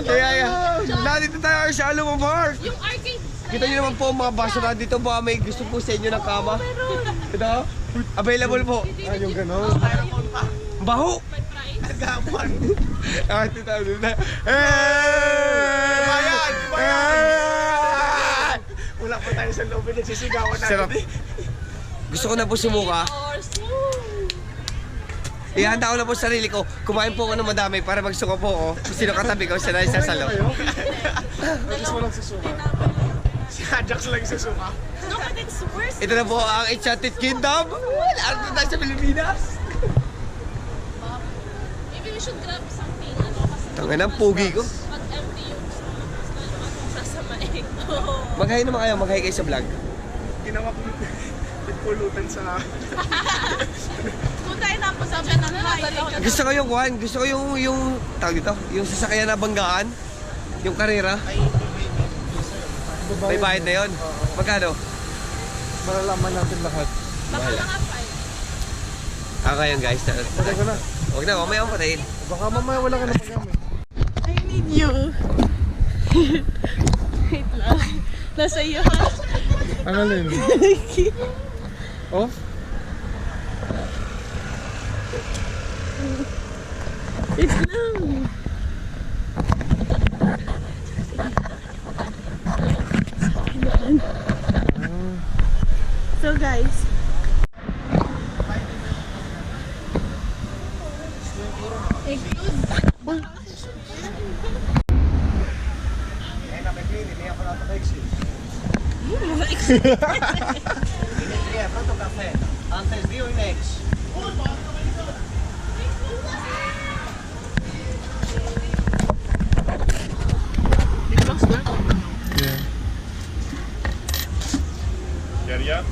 Nandito tayo sa Aluma Park. Yung arcade. Kita nyo naman po mga basura dito. Baka may gusto po sa inyo ng kama. Ito, available po. Yung gano'n. Baho! Nagapan. Ito tayo dito. Bayan! Wala pa tayo sa lobby. Nagsisigawan Sarap. natin. Gusto ko na po sumuka. Ihanda ko na po sa sarili ko. Kumain po ako ng madami para magsuka po ako. Kung sino katabi ko, siya na isasalo. Gusto mo lang susuka. Si Ajax lang susuka. No, but it's worse. Ito na po ang Enchanted Kingdom. Wala na tayo sa Pilipinas. Maybe we should grab something. Tangin ang pugi ko. Pag-empty yung sasamain. Maghay naman kayo, maghay kayo sa vlog. Ginawa ko pulutan sa... Kung tayo na po sa dyan ng Gusto ko yung one, gusto ko yung tawag dito, yung sasakyan na banggaan, yung karera. May bayad na yun. Magkano? Malalaman natin lahat. Baka mga 5. Ako yun guys. Patay ko na. Huwag na, mamaya akong patayin. Baka mamaya wala ka na magamit. I need you. Wait lang. Nasa iyo ha? Ang alin? Off? Wait lang. So guys, Antes de hoy next. Seria?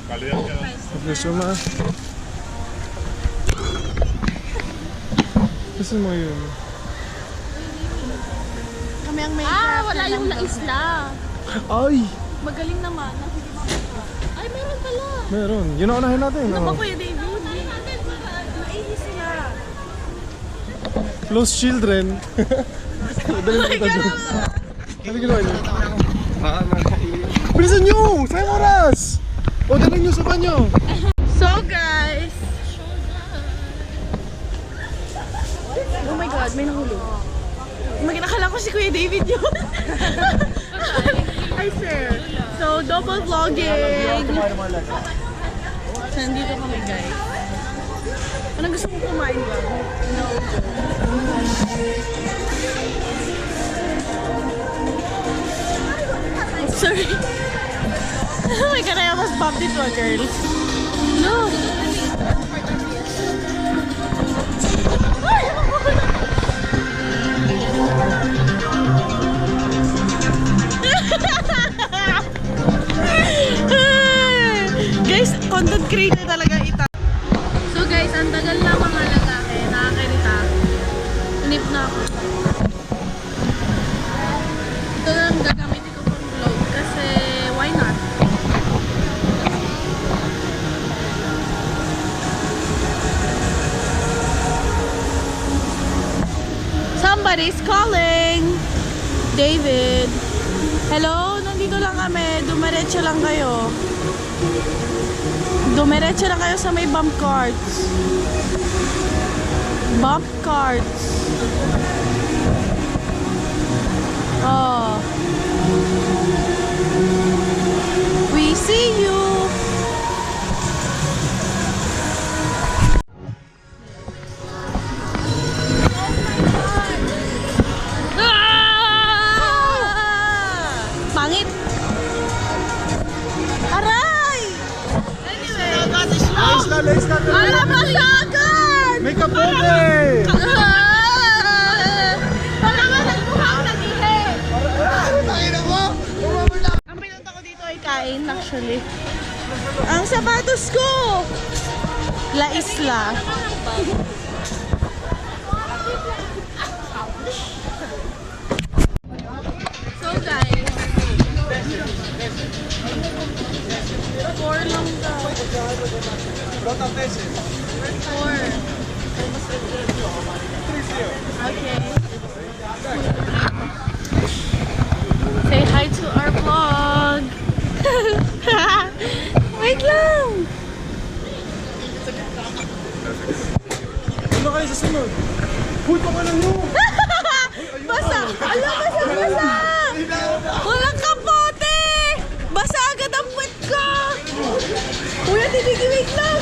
Kalyan ka na. Gusto mo? Gusto mo yun? kami ang may wala yung La Isla. Ay! Magaling naman. Hindi makita. Ay, meron pala. Meron. Yun ang unahin natin. Ano ba Oh. Kuya David? Nainis sila. Close children. Dali na kita dyan. Ano ginawa niyo? Bilisan nyo! Sayang oras! O, dali nyo sa banyo. So guys. Oh my God, may nahulog. Nakala ko si Kuya David yun. Hi sir. So double vlogging. Nandito kami guys. Anong gusto mong kumain ba? No. Sorry. Oh my God, I almost bumped into a girl. No. Guys, content creator talaga ita. So guys, ang tagal na mga lalaki. Nakakairita. Inip na ako. Ito lang gagamitin ko pang vlog kasi why not? Somebody's calling! David. Hello? Nandito lang kami. Dumiretso lang kayo. Dumiretso lang kayo sa may bump carts. Bump carts. Oh. We see you. Pangit. Aray! Anyway, Lace na. alam mo siya agad! May kapote! Para nga nagmukhang nagihe. Tangina mo! Ang pinunta ko dito ay kain actually. Ang sapatos ko! La Isla. So guys, 4 lang daw. Rota pesos. 4. Okay. Say hi to our vlog. Wait lang. Ano kayo sa sunod? Uy, pakalan nyo! Basa! Ala, basa! Walang kapote! Basa agad ang puwet ko! Kuya, wait lang!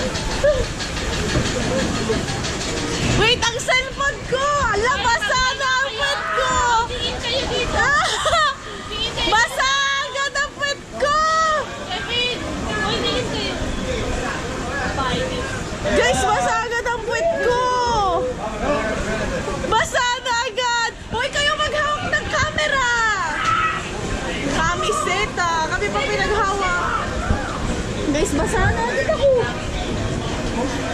Wait, ang cellphone ko! Ala, basa na ang puwet ko! Basa agad ang puwet ko! Guys, basa agad ang puwet ko! Basa na agad! Hoy, kayo maghawak ng camera! Kamiseta! Kami pa pinaghawak! Guys, basa na agad ako!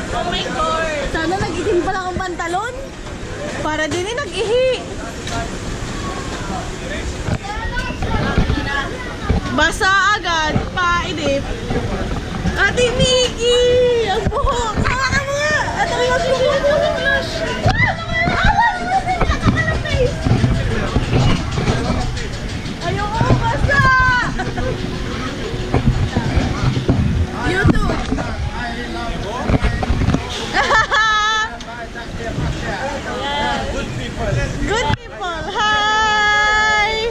Oh my God! Sana nag-itim pa lang ang pantalon? Para din nag-ihi! Basa agad! Paidip! Ate Mickey! Ang buhok! Hawakan mo nga! Ate Mickey! Flash! Ayoko, basa! YouTube! Good people! Hi!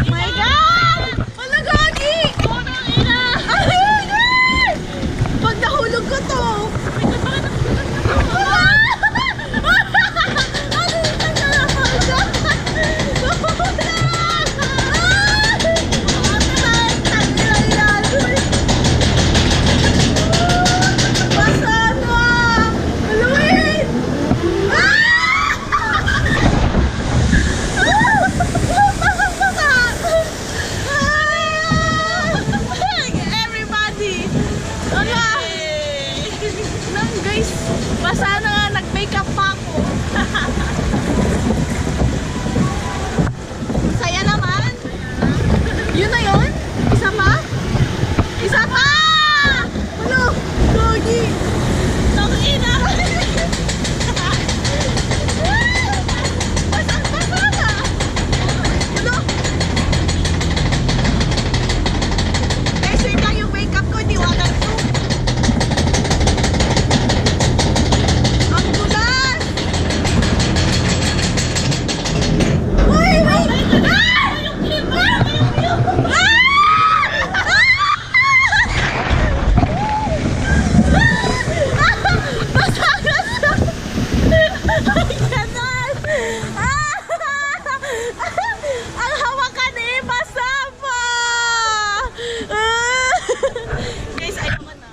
My God! Ano gagi? Ay, pag nahulog ko to! Everybody! Ala! Nang guys, basa na nga, nag-makeup pa ako. Saya naman. Yun na yun? Isa pa? Isa pa! Ano? Gogi! Tangina! Basang-basa na! Ano? Guys, wait lang yung makeup ko, hindi walang to. Ang gulas! Uy! Wait! Ah! Yung clip! Ah! Basagas na! Ay, ganon! Ang hawakan eh! Basa pa! Guys, ayoko na.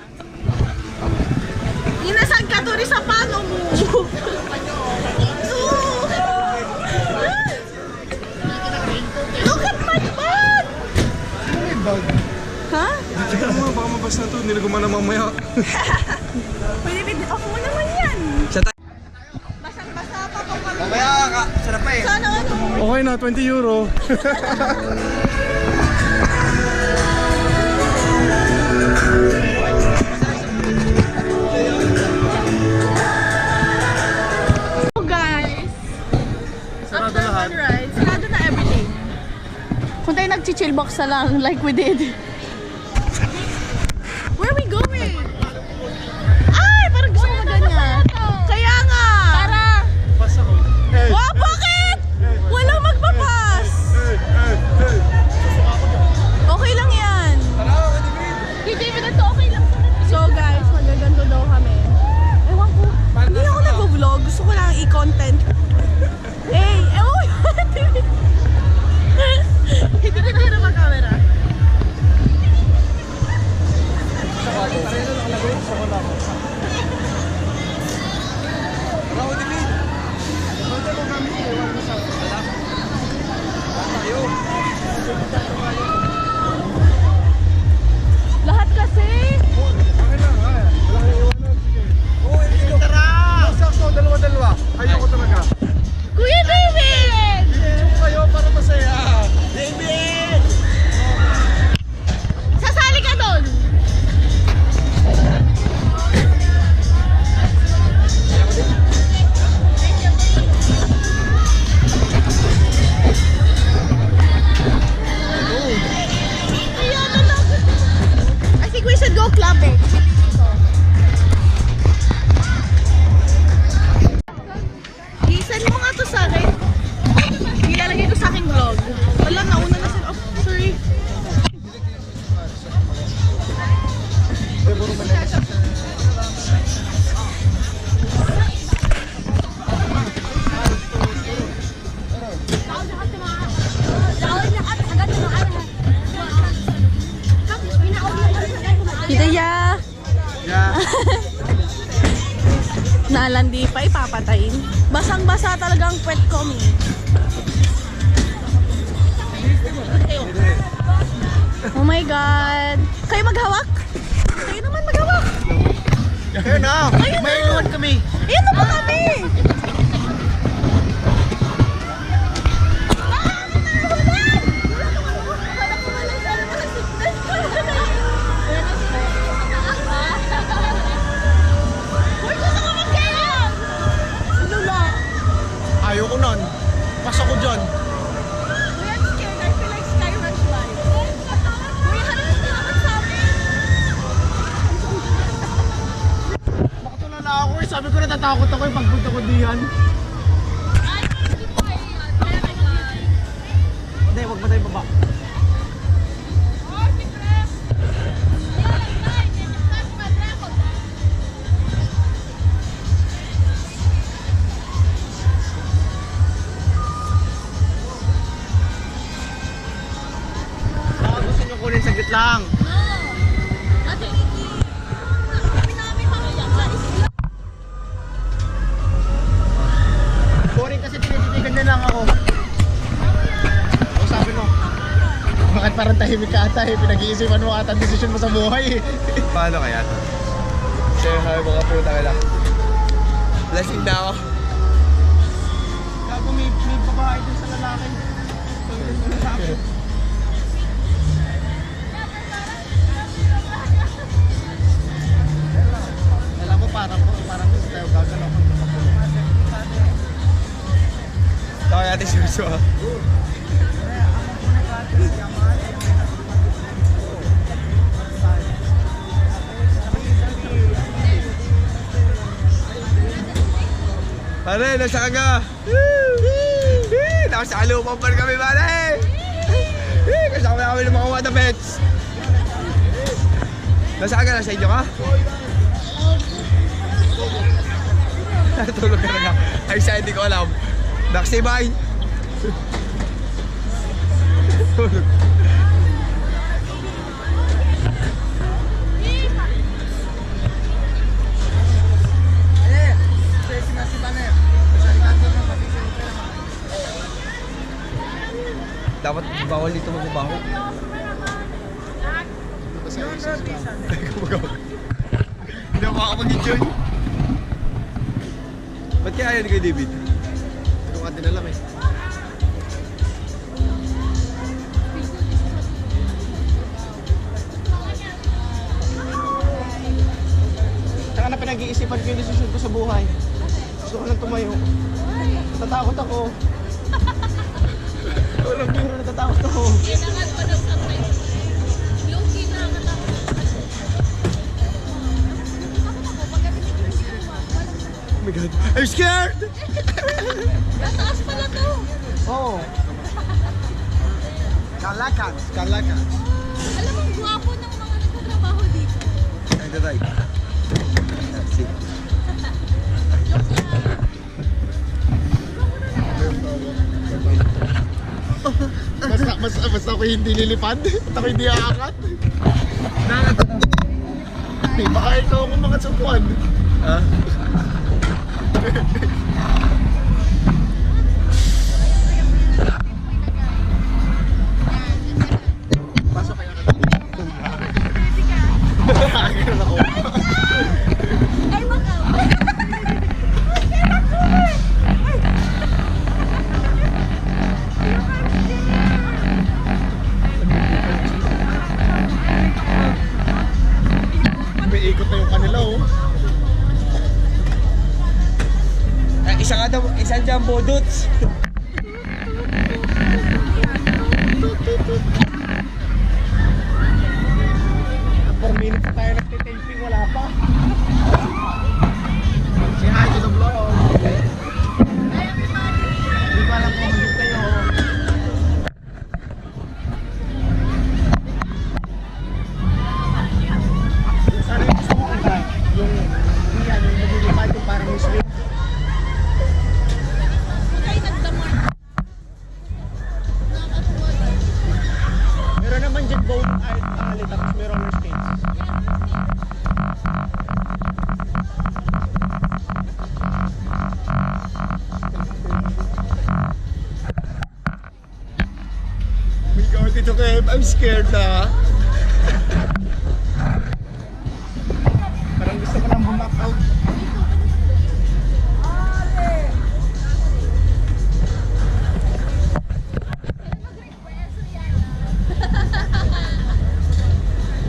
Inasag ka doon sa pano mo! Look at my bag! Ha? Tignan mo, baka mabas na to. Nilaguma na mamaya. Pwede ako mo naman yan! Sa Basang-basa pa pa kami. Mamaya ka, sarap pa eh. Sana ano? Okay na, 20 euro. So guys, Sarado after lahat. one ride, sarado na everything. Kung tayo nag-chill box na lang like we did. Where are we going? Ay, parang gusto ko maganyan. Kaya nga. Tara. Pas ako. Hey! Wow, bakit? Walang magpapas. Hey! Hey! Hey! Okay lang yan. Hindi mo na to okay lang. So guys, magaganto daw kami. Ewan ko. Hindi ako nag-vlog. Gusto ko lang i-content. Eh, uy! Hindi na tayo na mag-camera. Kita ya. Yeah. Nalandi pa, ipapatayin. Basang-basa talaga ang pet ko, mi. Oh my God. Kayo maghawak? Kayo naman maghawak. Ayun na. May inuwan kami. Ayan na po kami. Ayaw ko nun. Pas ako dyan. Makatulala ako eh. Sabi ko natatakot ako yung pagpunta ko diyan. Hindi, wag mo tayo baba. Baka gusto nyo kunin saglit lang. Boring kasi tinititigan na lang ako. O sabi mo, bakit parang tahimik ka ata eh? Pinag-iisipan mo ata ang desisyon mo sa buhay eh. Paano kaya to? Say hi mga puta ka lang. Lasing na ako. Gago may babae dun sa lalaki. Alam mo parang gusto tayo gagalaw kang kapatid. Takay natin si Joshua. Pare, nasa ka nga? Nasa kalupan pa rin kami, pare! Kasama na kami ng mga water pets! Nasa ka nga? Nasa inyo ka? Natulog ka na nga. Ay, siya hindi ko alam. Naksibay! Tulog. Dapat bawal dito magbabaho. Hindi ako makakapag-enjoy. Ba't kaya ayaw ni kay David? Hindi ko nga din alam eh. Saka na pinag-iisipan ko yung desisyon ko sa buhay. Gusto ko lang tumayo. Natatakot ako. Walang biro, natatakot ako. Oh my God, I'm scared! Nataas pala to. Oo. Kalakan. Kalakan. Alam mo, guwapo ng mga nagtatrabaho dito. Ay, tatay. See. Basta ako hindi lilipad. Basta ako hindi aangat. Baka ikaw ako mga supuan. Ha? Pasok kaya ka lang. Ganun ako. Ay, baka. May ikot na yung kanila oh. Isang jumbo dots. 4 minutes tayo nagtitaping, wala pa. Say hi to the vlog. Hindi pa alam kung magiging kayo. Sana yung gusto mo kanta, yung magiging yung parang yung swing. Ay, nagdamo boat alley, tapos may roller skates. My God, ito kayo. I'm scared na. Parang gusto ko nang bumak out.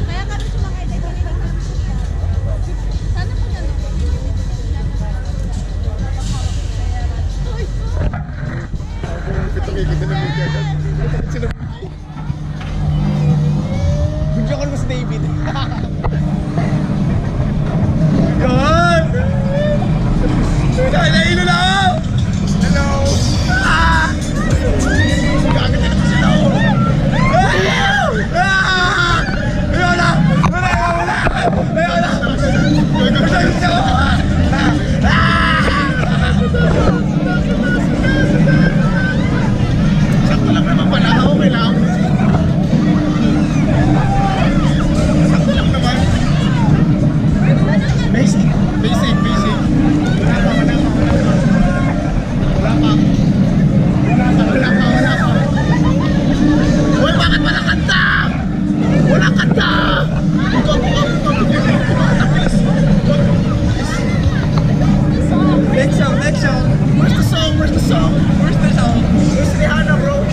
Kaya kami sumakay tayo kanina. Sana po yan. Ito kayo, ganda ng media agad. Sino Buki? Bigyan ko naman si David. God! Nailailo na ako! Hello! Ah! Gagawin na naman sila ako. Ah! Ayaw na! Wala! Wala! Ayaw na! Ayaw na! Sakto lang naman pala ako, kailangan ko. Sakto lang naman. Basic. Basic, basic. Wala pa. Uy, bakit wala kanta? Wala kanta! Next song, next song! Where's the song? Where's the song? Where's the song? Where's Rihanna, bro?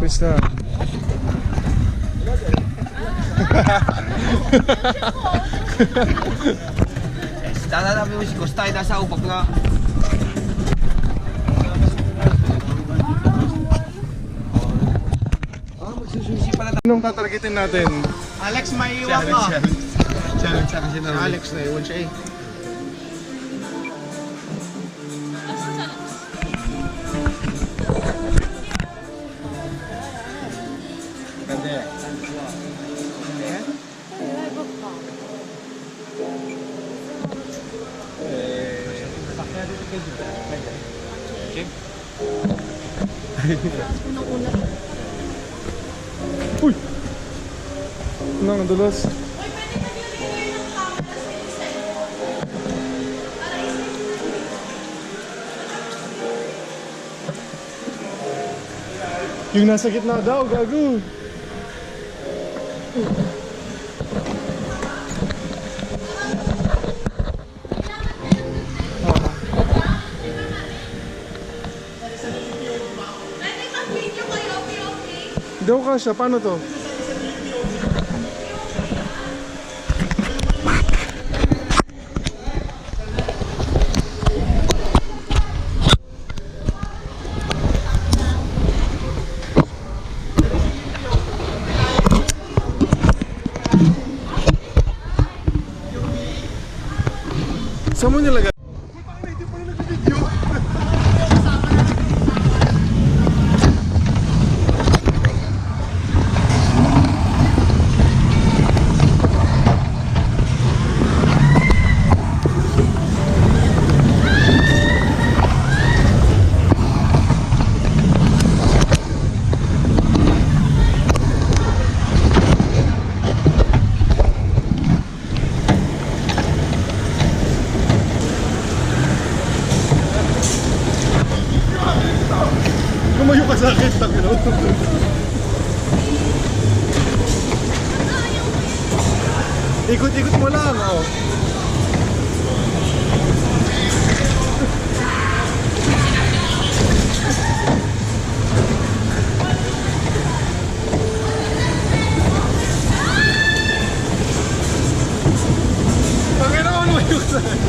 Questa. Dadalamin mo si Costa, nasa ubag nga. Magsususi pala tayo. Anong tatargetin natin? Alex, maiiwan ka. Challenge sa kasi na Alex, naiwan siya eh. Uy! Nang dulas. Yung nasa gitna daw, gago. Hindi ako kasya, paano to? Saan mo nilagay? Lumayo ka sa akin, tangino. Ikot-ikot mo lang, oh. Tangina mo, lumayo ka sa akin.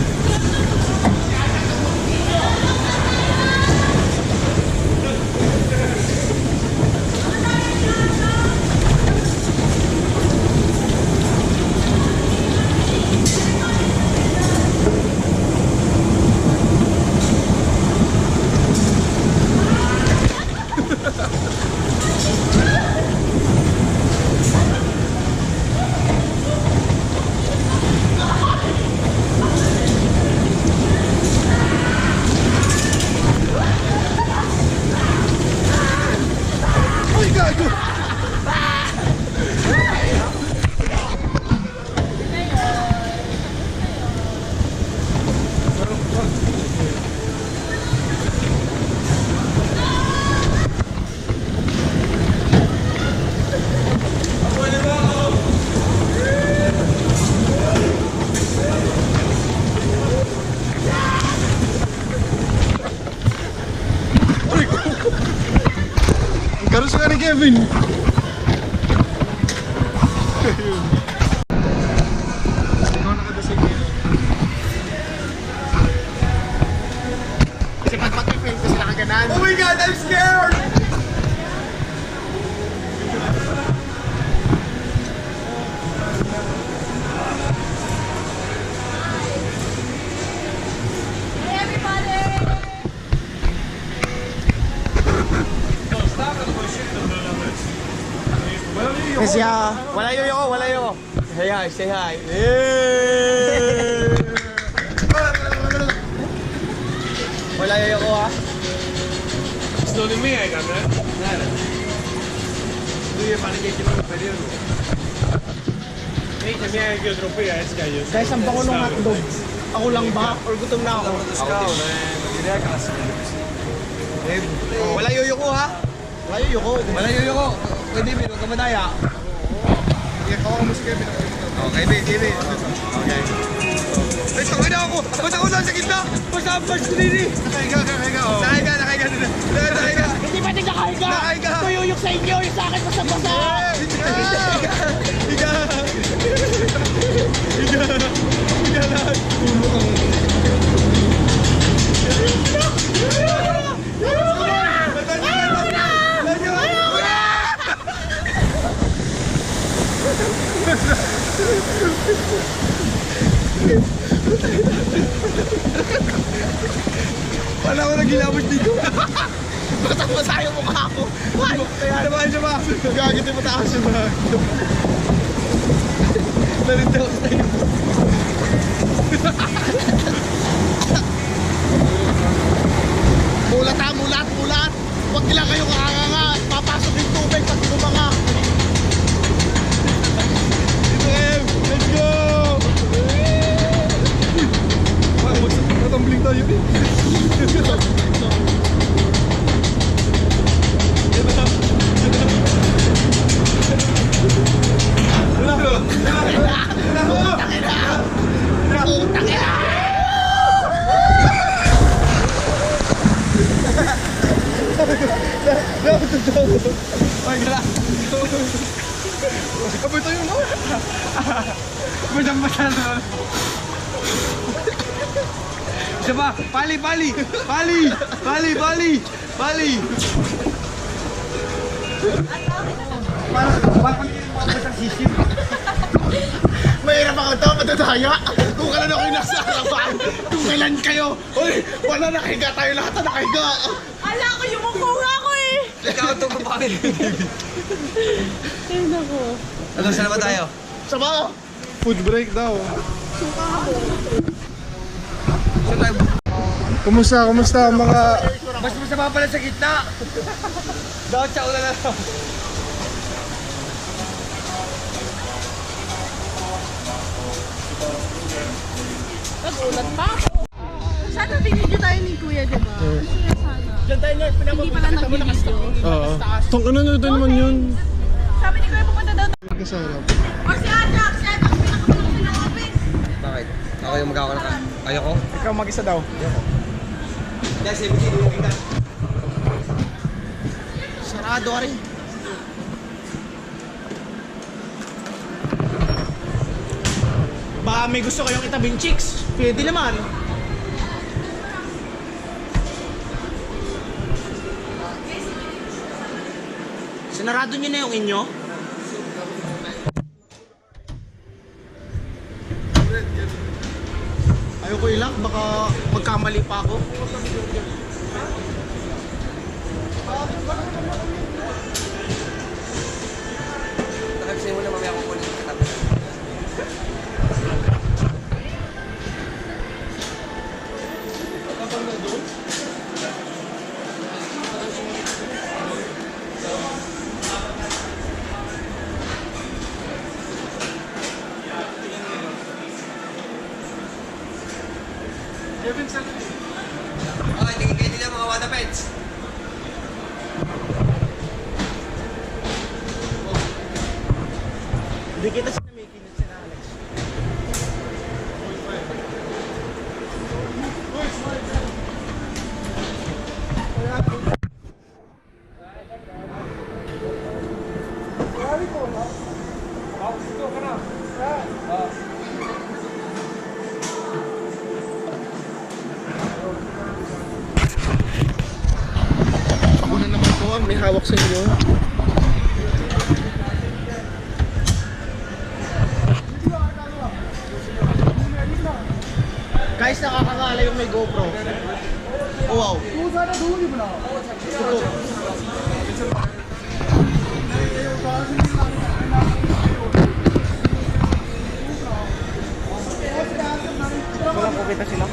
Garos ka ni Kevin. Ikaw nakadasig niya. Kasi pag mag-film kasi nakaganan. Oh my God, I'm scared! Kasi Wala yoyo ko, wala yoyo ko. Say hi, say hi. Yeah! Wala yoyo ko ha. Sto di me, camera. Doe je van een keertje met een periode. Hey, kami ay Ethiopia, es kayo. guys, ang bango ng hotdog. Ako lang ba? Or gutom na ako? Wala yoyo ko ha. Layo ko. Wala yoyo ko. Pwede bin, huwag ka madaya. Okay, baby. Okay. Ay, tangin na ako! Basta ako nasa gitna! Basta ang first lady! Nakahiga. Hindi pwede nakahiga! Nakahiga! Tuyuyok sa inyo, yung sa akin basta-basta! Higa lahat! Wala ko nagilabot dito. Basta-basta yung mukha ko! Sama. Gagit yung mataas yung mga. Narito ako sa'yo. Mulat! Huwag nila kayong kakanga! Papasok yung tubig pag bumanga! Dito kayo. Let's go! Matambling tayo eh. Ay, gala. Kapag tayo mo. Masang na. Isa pa. Pali. Parang masang sisip. Mahirap ako ito, matadaya. Kung kailan ako yung nasa harapan, kung kailan kayo. Uy, wala nakahiga tayo lahat na nakahiga. Ala ko, yumuko nga ako eh! Ikaw itong babae. Ay, naku. Ano, saan ba tayo? Sama. Food break daw. Saan tayo? Kumusta ang mga... Mas masama pala sa gitna. Dapat sa una na lang. Nagulat pa ako. Sana binidyo tayo ni Kuya, di ba? Sana. Diyan tayo, Nerd. Hindi pala nag-video. Oo. Tong ano na naman yun? Sabi ni Kuya, pupunta daw. Kasarap. O si Ajax! Si Ajax, pinakapunong siya ng office. Bakit? Ako yung magkakaroon ka. Ayoko? Ikaw mag-isa daw. Yes, ibigay mo kita. Sarado ka rin. Baka may gusto kayong itabing chicks. Pwede naman. Sinarado nyo na yung inyo? Ayoko ilang, baka magkamali pa ako. Nakapsin mo na mamaya kung kunin yung katabi. Okay, tingin kayo nila mga water pets. Hindi kita sinamikin at sina Alex. Ako na naman po ang may hawak sa inyo. Guys, nakakangala yung may GoPro. Oh, wow. Walang kupita sila.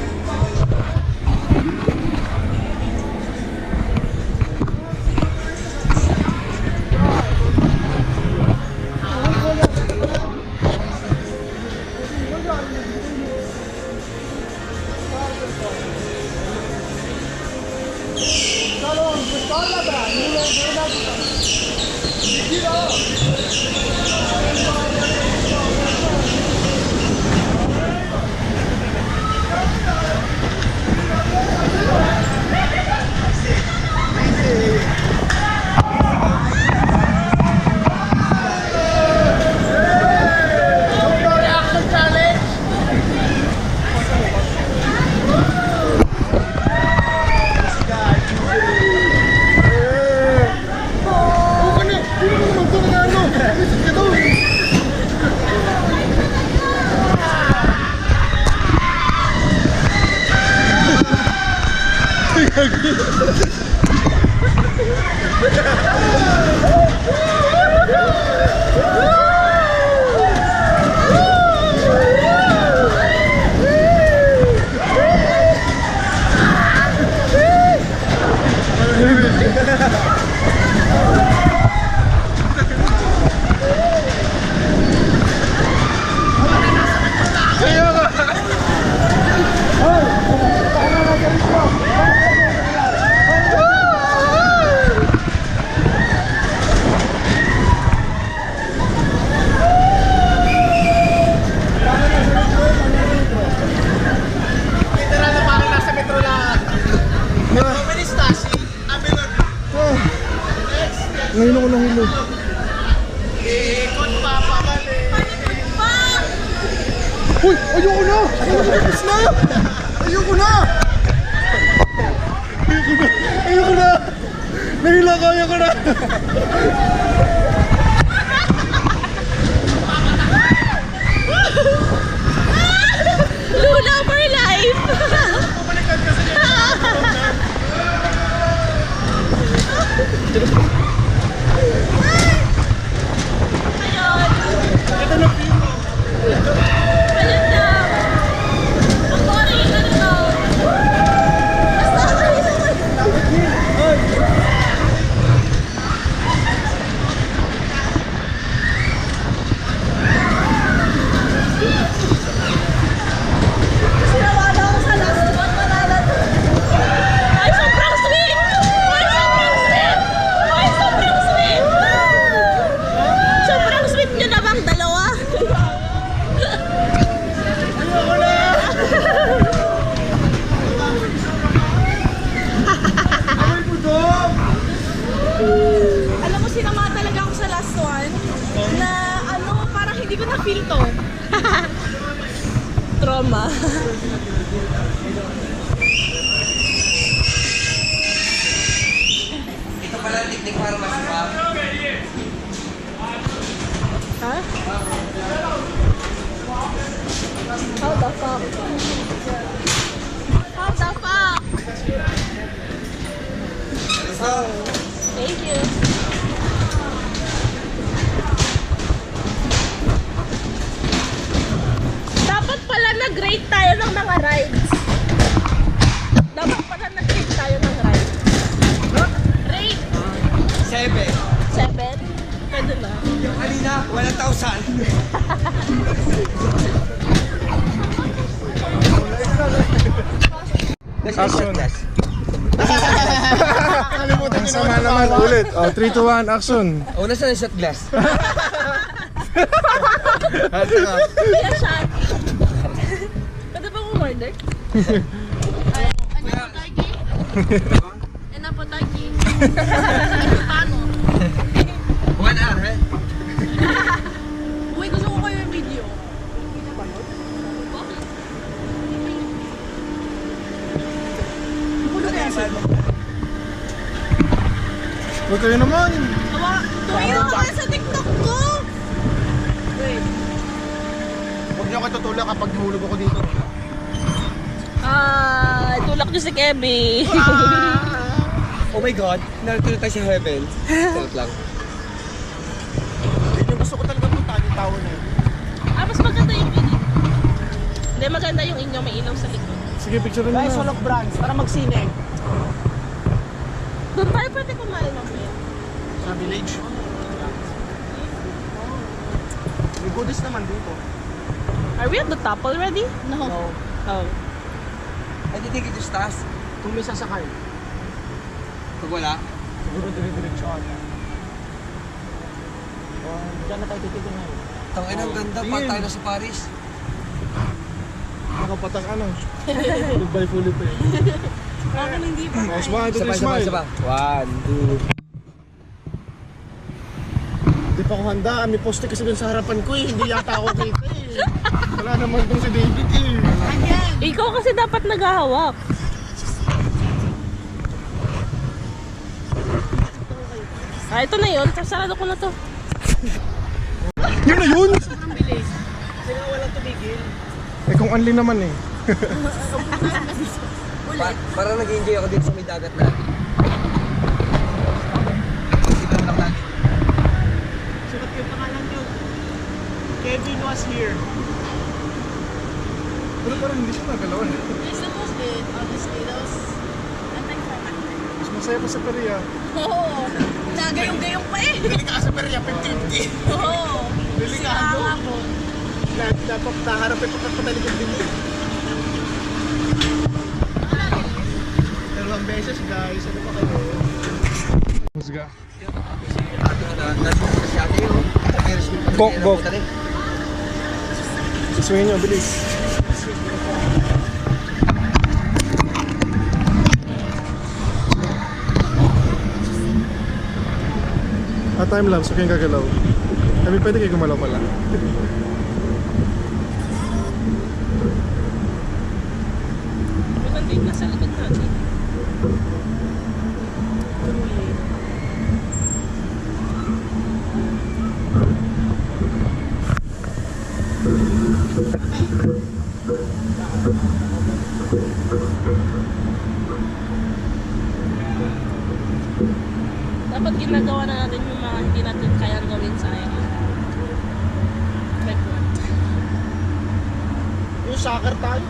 Ngayon ako nahulog. Ikot pa, pabalik. Uy! Ayoko na! Ayoko na! Ayoko na! Ayoko na! Nahila ko, ayoko na! Luna for life! Ayun na! Ang boring, ano to? Basta kayo naman! Sinawala ko sa last one, manala to. Ay, sobrang sweet! Ay, sobrang sweet! Ay, sobrang sweet! Sobrang sweet nyo namang dalawa. Alam mo, sinama talaga ako sa last one na ano, parang hindi ko na-feel to. Trauma. Ito pala ang technique para masuka. Ha? How the fuck? How the fuck? Thank you. Dapat pala nag-rate tayo ng mga rides. Dapat pala nag-rate tayo ng rides. Rate 7. 7? Pwede na. Yung kanina, 1,000. Action. Ang sama naman ulit. Oh, 3, 2, 1, action. Una sa shot glass. Kaya shot. Pwede ba umorder? Ano po tagi? Paano? 1 hour, eh? Uy, gusto ko kayo yung video. Huwag kayo naman. Tumayo ko kayo sa TikTok ko! Wait. Huwag niyo ako tutulak kapag nahulog ako dito. Tulak niyo si Kevin. Oh my God, narito tayo sa heaven. Tulot lang. Yung gusto ko talaga puntahan yung tao na yun. Mas maganda yung video. Hindi, maganda yung inyo, may ilaw sa likod. Sige, picture na Guys, na. Solok Brands, para magsineng. Doon tayo pwede kumain ng beer. Sa village. May goodies naman dito. Are we at the top already? No. Oh. Ay, hindi kita stars. Kung may sasakay, Pag wala, siguro dire-diretsoan. Diyan na tayo titigil na yun. tangin ang ganda, pa tayo na sa Paris. Nakapatak ano. Goodbye fully pa eh. Bakit hindi pa? Oh, smile, do Sabay, the sabay, smile. sabay. 1, 2. Hindi pa ako handa, may poste kasi dun sa harapan ko eh. Hindi yata ako kita eh. Wala naman dun si David eh. Ikaw kasi dapat naghahawak. Ito na yun. Sarado ko na to. Yun na yun! Sobrang bilis. Kasi nga walang tumigil. Eh kung only naman eh. Parang nag-enjoy ako dito sa may dagat na. Dito lang natin. Sukat yung pangalan nyo. Kevin was here. Pero parang hindi siya nagalawan. It's supposed to be, honestly, those anti-climactic. Mas masaya pa sa Korea. Oo. Nagayong-gayong pa eh. Bili ka sa Peria, 50-50. Oo. Delikado. Sira ako. Dapat naharapin pagkakatalig yung dingding. Dalawang beses guys, ano pa kayo? Musga. Go, go. Swing nyo, bilis. time lapse, okay yung gagalaw. Kami pwede kayo gumalaw pala. Nandito na sa likod natin. Dapat ginagawa na natin yung mga hindi natin kayang gawin sa island. Like what? Yung soccer tayo.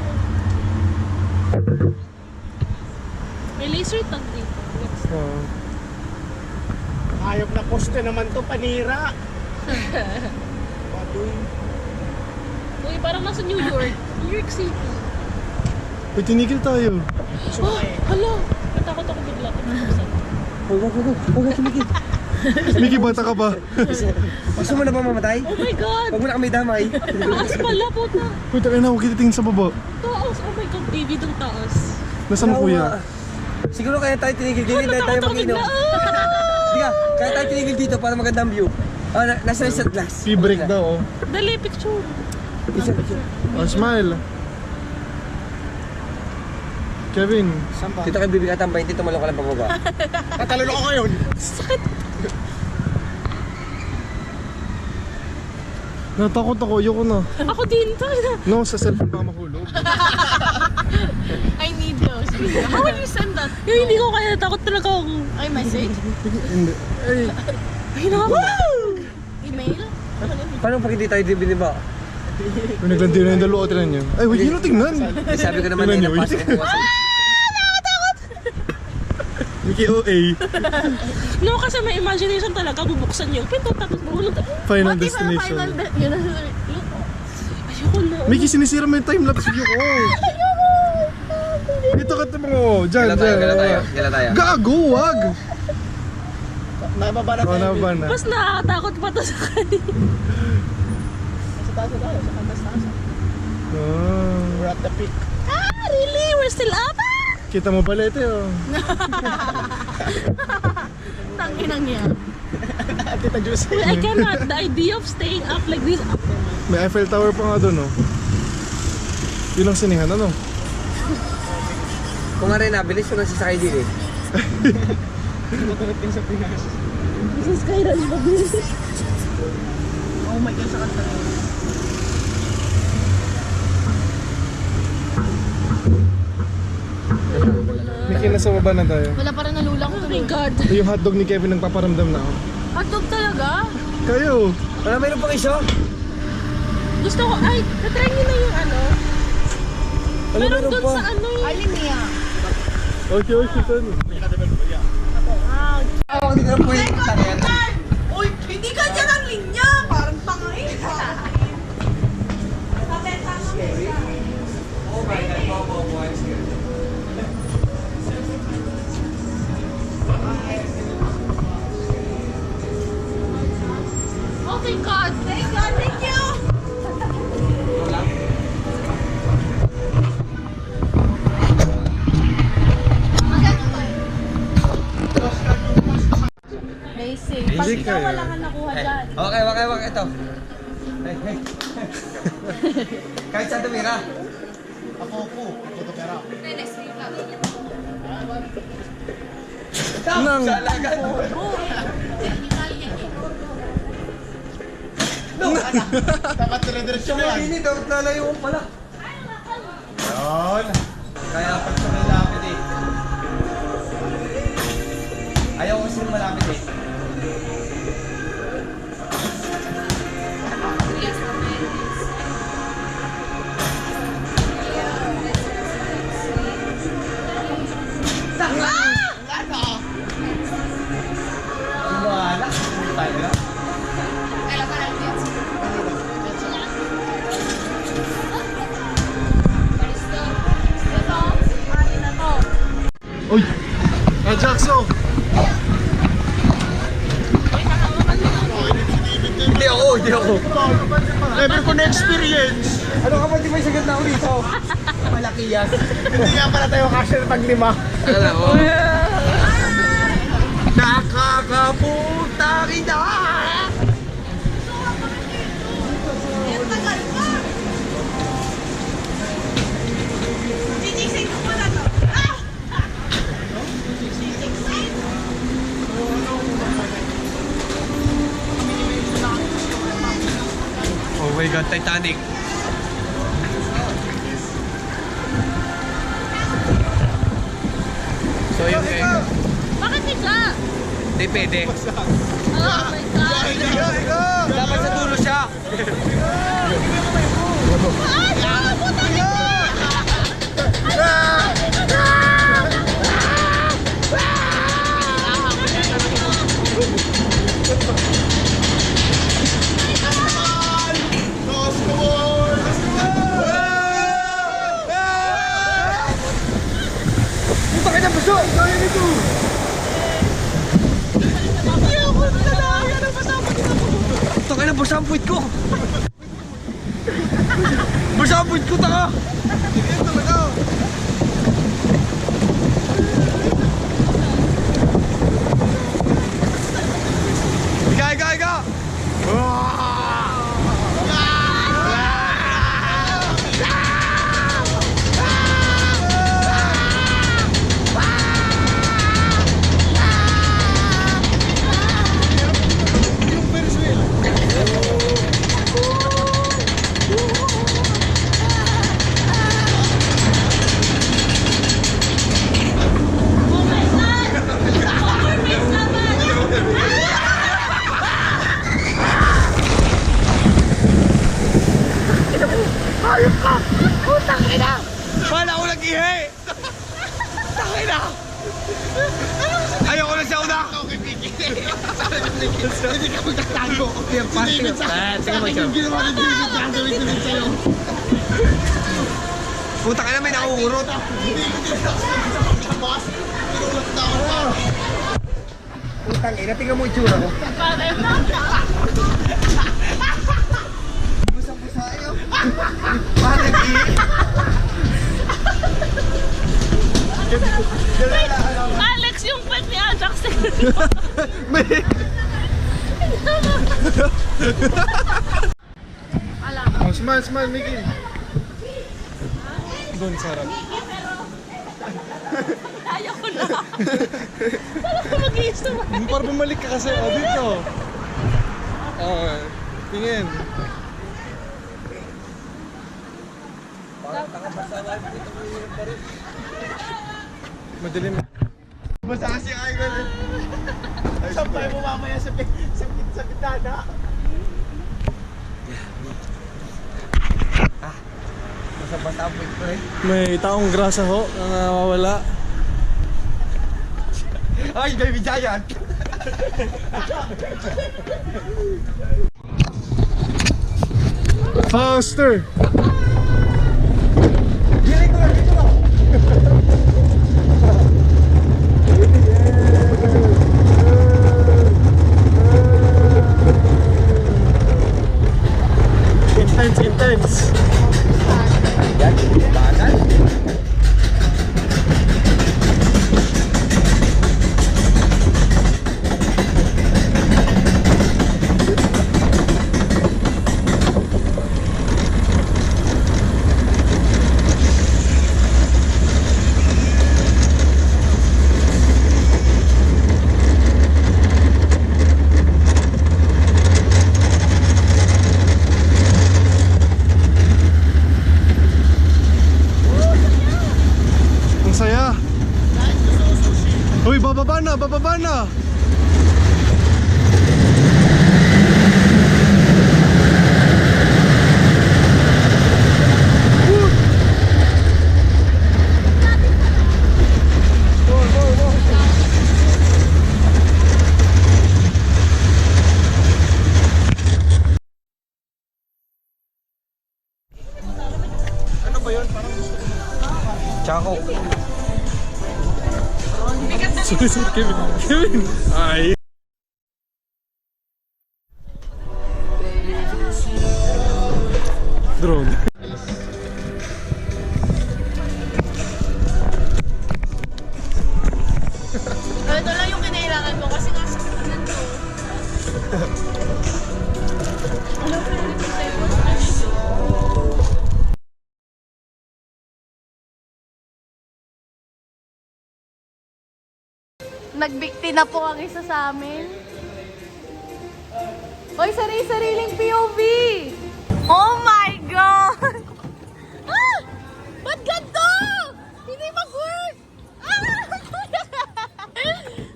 May laser tag dito. Oo. Ayop na poste naman to, panira. Baduy. Uy, parang nasa New York. New York City. Uy, tinigil tayo. Oh, hala! Natakot ako bigla. Huwag tumikit. Mickey, bata ka ba? Gusto mo na ba mamatay? Oh my God! Huwag mo na kami damay. Taas pala, puta! Uy, tayo na, huwag kita tingin sa baba. Taas! Oh my God, baby, dong taas. Nasaan mo kuya? Siguro kaya tayo tinigil dito, dahil tayo Natakot ako mag-inom. bigla. Di ka, kaya tayo tinigil dito para magandang view. Oh, nasa reset glass. P-break daw, oh. Dali, picture. Isa picture. Oh, smile. Kevin. Saan ba? Dito kayo bibigatan 20, tumalong ka lang pababa. Tatalon ako ngayon. Natakot ako, ayoko na. Ako din to. No, sa cellphone pa mahulog. I need those. How will you send that? Yung hindi ko kaya, takot talaga ako. Ay, message? Hindi. Ay, Ay, nakaka... Email? Paano pag hindi tayo biniba? may naglandi na yung dalawa, tinan nyo. Ay, huwag nyo na tingnan. Sabi ko naman Tingnan na nyo, napasok ko kasi. Mickey OA. No, kasi may imagination talaga. Bubuksan yung pinto, tapos buhulog. Final destination. Yun na. Ayoko na. Mickey, sinisira mo yung timelapse video ko. Dito ka mo. Diyan, Gala tayo, diyan. gala tayo, gala tayo. Gago, wag. Nababa na Oo, tayo. nababa na. Mas nakakatakot pa to sa kanya. Sa taas na tayo, sa kantas-taas. Ah, We're at the peak. Ah, really? We're still up? kita mo pala ito, oh. Tanginang niya. Tita Juicy. I cannot. The idea of staying up like this. May Eiffel Tower pa nga doon, oh. Yun ang sinihan, ano? Kung nga rin nabilis, kung nasisakay din eh. Matulad din sa Pinas. This is Kairan's mabilis. Oh my God, sa kanta. Mickey, nasa baba na tayo. Wala pa rin nalulang. Oh my God. Ito yung hotdog ni Kevin nagpaparamdam na, oh. Hotdog talaga? Kayo! Wala, mayroon pang iso? Gusto ko, ay, natry niyo na yung ano. Wala, Meron mayroon doon pa. sa ano yung... Alimia. Okay, okay, son. Ako, hindi ka na pwede. Uy, hindi ka dyan ang linya. Parang pangain ka. Oh my God, bobo, I'm scared. Oh my God. Thank God, thank you. Basic. Pag Basic ikaw kayo. wala kang nakuha dyan. Okay, ito. Hey, hey. Kahit saan tumira. Ako po. Ako to pera. Nang, Dapat dire-diretso mo yan. Hindi, dapat lalayo ko pala. Yun. Kaya pag sa malapit eh. Ayaw ko kasi malapit eh. Wala. Tayo na. uy! Ah, Jackso! Hindi ako. Never ko na-experience. Ano ka ba, di may sagot na ako dito? Malaki yan. Hindi nga pala tayo kasya ng pag-lima. Alam mo? Nakakapunta kita! my God, Titanic. So yun guys. Bakit isa? Hindi pwede. Oh my God. Dapat sa dulo siya. Ay, puta ka! Taka na, basa ang puwit ko! Basa ang puwit ko, taka! Iga! Wala ko nag-ihi! Takay na! Ayoko na siya una! Hindi ka magtatago. Yung David sa akin yung ginawa ni David gagawin ko rin sa'yo. Puta ka na, may nakukurot! Tinulak na ako pa. Putang ina, tingnan mo itsura ko. Busa-busa yun. Bakit nag-ihi? Alex, yung pet ni Ajax. Oh, smile, Mickey. Doon, sarap. Ayaw ko na. Saan ako mag-iisip? Para bumalik ka kasi, dito. Tingin. Madilim. Basta kasi ay ganun. Sampay mo mamaya sa bitana. Basa-basa ang puwit ko eh. May taong grasa ho na nawawala. Ay, baby giant! Faster! Intense. Ang saya. Uy, bababa na. Tsaka Sorry, Kevin. Ay. Drone. Ito lang yung kinailangan mo kasi nga sakit to. Ano pa rin ito sa'yo? Nagbikti na po ang isa sa amin. Hoy, sariling POV! Oh my God! Ah! Ba't ganito? Hindi mag-work! Ah!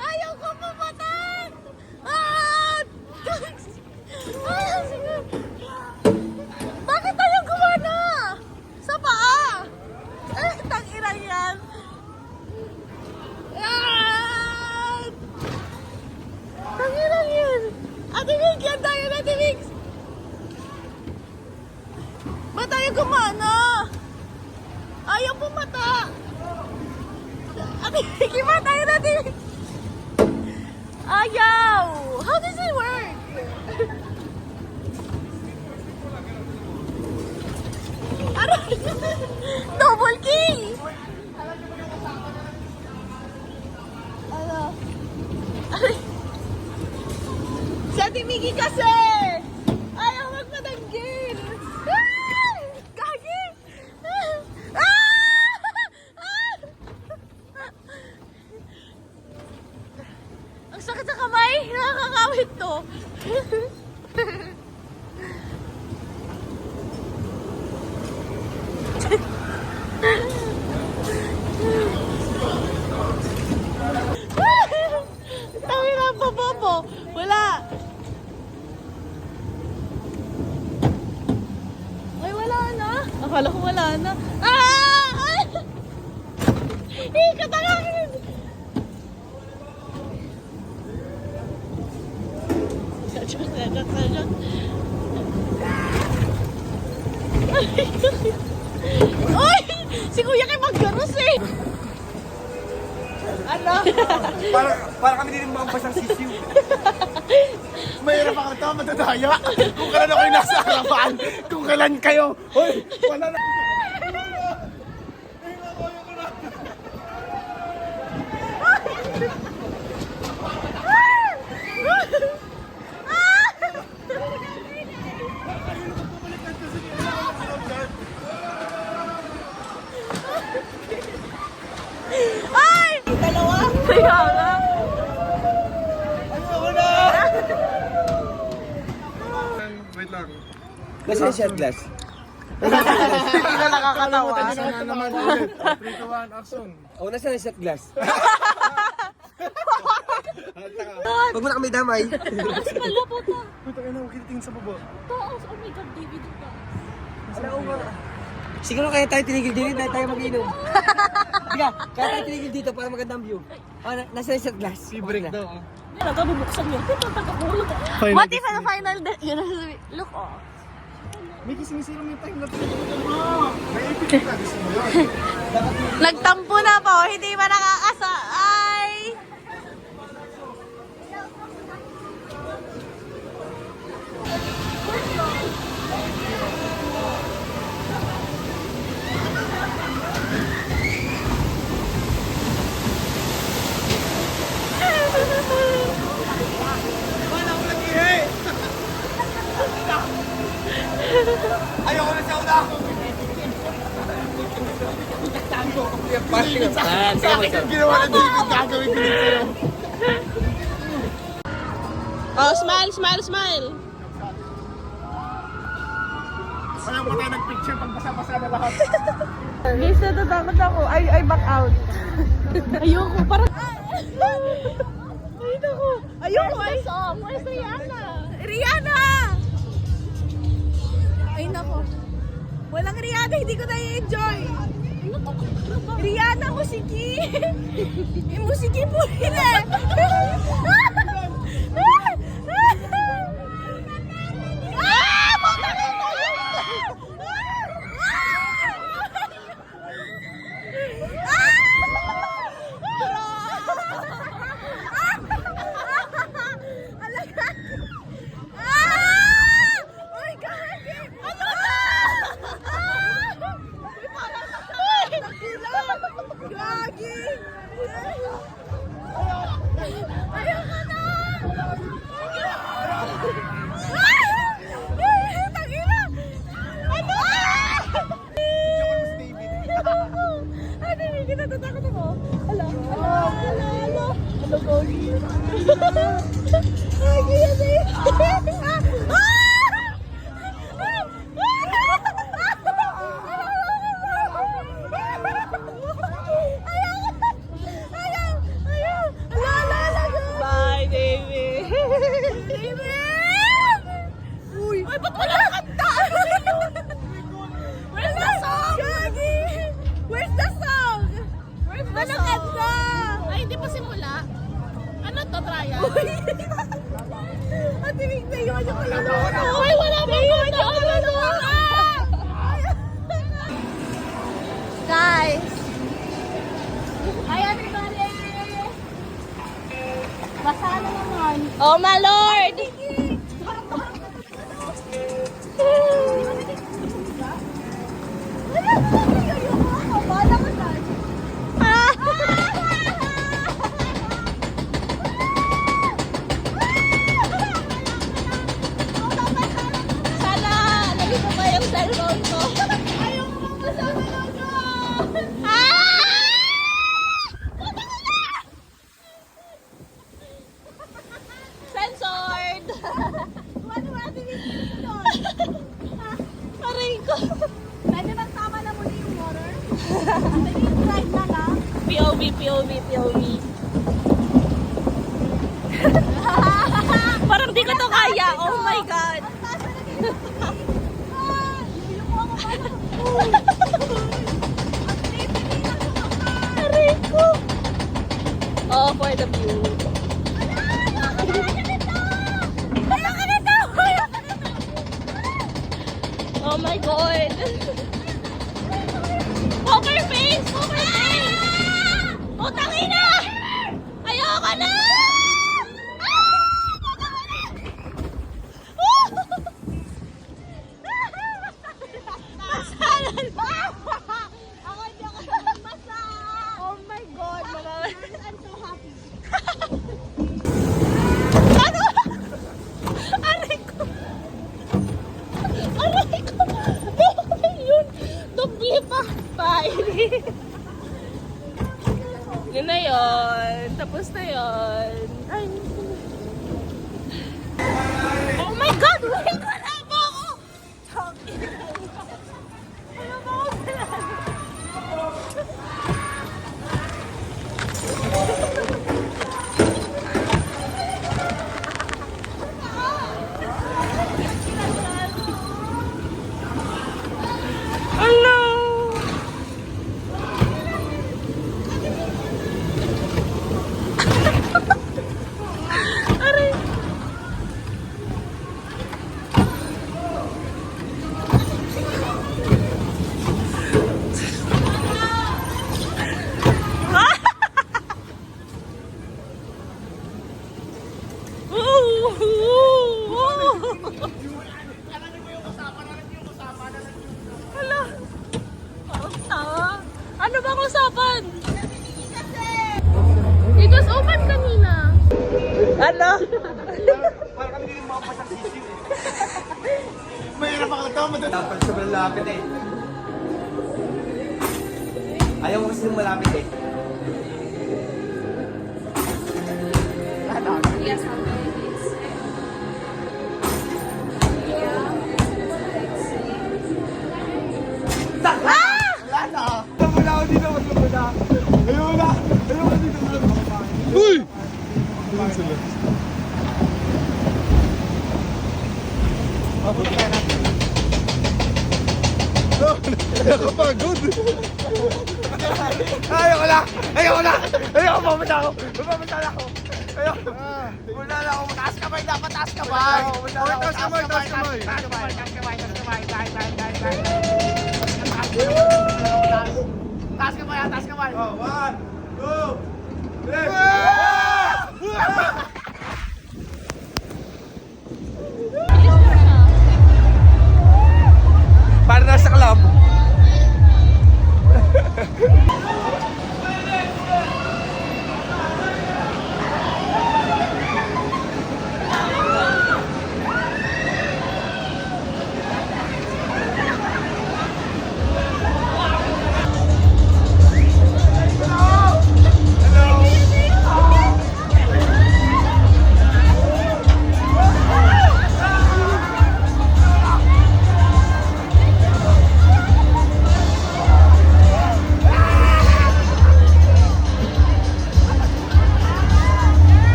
Ayaw ko pumatay! Ah! Ah, sige. Bakit tayo gumana? Sa paa? Eh, tang-ina yan. Ah! Tang-ina yan. Ate Mix, yan tayo na, Ate Mix. Ba't tayo gumana? Ayaw pumata. Ate Mix, ba tayo na, Ate Mix? Ayaw. How does it work? Aray! Double kill! Ano? Aray! Si Ate Miggy kasi! Ayaw magpatanggil! Ah! Gagi! Ah! Ah! Ang sakit sa kamay! Nakakakawit to! Tawin na po, Bobo. Wala. Ay, wala na. Akala ko wala na. Ah! Ay! Katangangin! Sadyan. Ay! Si Kuya kay maggaros eh! Ano? Para kami din makabasang sisiw. Mahirap ako ito, matadaya. Kung kailan ako yung nasa harapan, kung kailan kayo. Hoy, wala na. Ay! Dalawa? Kaya nga. Wait lang. Nasaan yung shot glass? Hindi na nakakatawa. Sana naman ulit. 3, 2, 1, action. O, nasaan yung shot glass? Huwag mo na kami damay. Wala po to. Puta ka na, huwag tingin sa baba. Taas. Oh my God, David. Siguro kaya tayo tinigil dito, dahil tayo mag-inom. Diga, kaya tayo tinigil dito para magandang view. O, nasaan yung shot glass? I-break daw. Talaga bubuksan yun. Pagkakakulog. Final What if ano final yun ang sabi? Look, oh. May kising-siro mo yung time lapse. May ipit ka, gusto mo yun. Nagtampo na po. Hindi pa nakakasa. Ay! Ayoko na siya una. Sa akin yung ginawa na David, gagawin ko din sa'yo. Oh, smile, smile, smile. Walang pa tayo nag-picture pag basa-basa na lahat. Guys, natatakot ako. I back out. Ayoko, parang... Ay, naku. Ayoko, ay... Where's Rihanna? Rihanna! Ay, naku. Walang Rihanna, hindi ko na-enjoy. Rihanna, musiki. Yung musiki po nila. Natatakot ako. Ala. Ano, Gogi? Ay, kaya na yun. Uy! Ay, ba't wala kanta? Where's the song? Gagi! Where's the song? Where's the song? Kanta? Ay, hindi pa simula. Ano to, trial? Ate Mig, naiwan niyo ko yun. Ay, wala pa yun. Guys! Ay, everybody! Basa na naman. Oh, my Lord! Sana nalito pa yung cellphone ko. Ayaw ko magpasama na ako. Censored! Ano ba natin yung doon? Aray ko. Pwede bang tama na muna yung water? Pwede yung drive na lang? POV. Parang di ko to kaya. Oh my God. Aray ko. Oh, for the view. Oh my God! Poker face! Poker face! Putang ina! Ayoko na! Masalan! Ako hindi ako nagmasa! Oh my God! I'm so happy! Ano? Aray ko! Aray ko! Yun! Dubli pa! Bye! Yun na yun. Tapos na yun. Ay, oh my God! Wait ko na po ako! Ano ba ako Hala! Parang tawa. Ano bang usapan? It was open kanina. Ano? Parang kami din mga pasaksisiw eh. Mahirap ako nagkama doon. Dapat sobrang lapit eh. Ayaw ko kasi malapit eh. Wala ako dito, mas muna. Ayun na! Ayun na dito. Uy! Ayun sila. Nakapagod. Ayoko na! Ayoko na! Ayoko, pumunta ako! Pumunta na ako! Ayoko! Pumunta na ako! Taas kamay dapat! Taas kamay! Taas kamay, taas kamay. Taas kamay! Taas kamay! Taas kamay! Taas kamay! Taas kamay! Oh, 1, 2, 3. Para nasa club!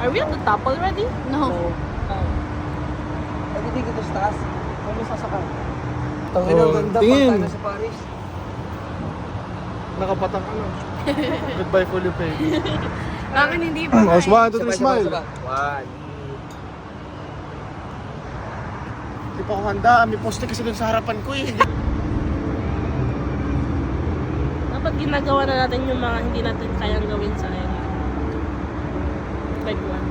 Are we at the top already? No. Everything dito sa taas. Kung may sasakay. Oh, Ang ganda pa tingin. tayo sa Paris. Nakapatang ano. Goodbye fully paid. Bakit hindi pa? Oh, 1, 2, 3, smile. One. Hindi pa ako handa. May poste kasi dun sa harapan ko eh. Dapat ginagawa na natin yung mga hindi natin kayang gawin sa akin. Like one.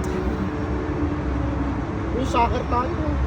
Yung soccer tayo.